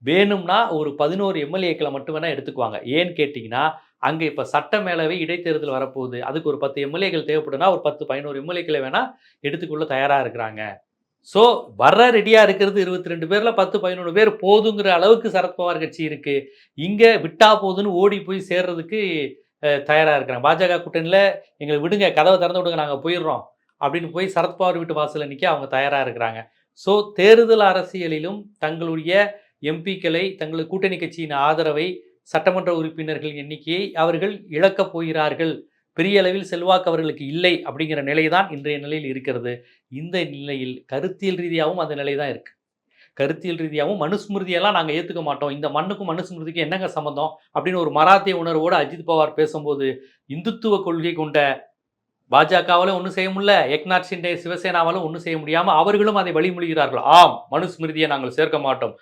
வேணும்னா ஒரு 11 எம்எல்ஏக்கள மட்டும் வேணா எடுத்துக்குவாங்க. ஏன்னு கேட்டீங்கன்னா, அங்க இப்ப சட்டமேலவை இடைத்தேர்தல் வரப்போகுது. அதுக்கு ஒரு 10 எம்எல்ஏக்கள் தேவைப்படுதுன்னா, ஒரு 10, 11 எம்எல்ஏக்கள வேணா எடுத்துக்கொள்ள தயாரா இருக்கிறாங்க. ஸோ வர ரெடியா இருக்கிறது 22 பேர்ல 10, 11 பேர் போதுங்கிற அளவுக்கு சரத்பவார் கட்சி இருக்கு. இங்க விட்டா போதுன்னு ஓடி போய் சேர்றதுக்கு தயாரா இருக்கிறாங்க. பாஜக கூட்டணியில எங்கள விடுங்க, கதவ திறந்து விடுங்க நாங்க போயிர்றோம். அப்படின்னு போய் சரத்பவார் வீட்டு வாசல்ல நிக்க அவங்க தயாரா இருக்கிறாங்க. ஸோ தேர்தல் அரசியலிலும் தங்களுடைய எம்பிக்களை, தங்களது கூட்டணி கட்சியின் ஆதரவை, சட்டமன்ற உறுப்பினர்களின் எண்ணிக்கையை அவர்கள் இழக்கப் போகிறார்கள். பெரிய அளவில் செல்வாக்கு அவர்களுக்கு இல்லை அப்படிங்கிற நிலை தான் இன்றைய நிலையில் இருக்கிறது. இந்த நிலையில் கருத்தியல் ரீதியாவும் அந்த நிலை தான் இருக்கு. கருத்தியல் ரீதியாவும் மனுஸ்மிருதியெல்லாம் நாங்க ஏத்துக்க மாட்டோம். இந்த மண்ணுக்கும் மனுஸ்மிருதிக்கும் என்னங்க சம்மந்தம்? அப்படின்னு ஒரு மராத்திய உணர்வோடு அஜித் பவார் பேசும்போது, இந்துத்துவ கொள்கை கொண்ட பாஜகவால ஒண்ணும் செய்ய முடியல. ஏக்நாத் ஷிண்டே, சிவசேனாவால ஒண்ணும் செய்ய முடியாம அவர்களும் அதை வழிமொழிகிறார்கள். ஆம், மனுஸ்மிருதியை நாங்கள் சேர்க்க மாட்டோம்.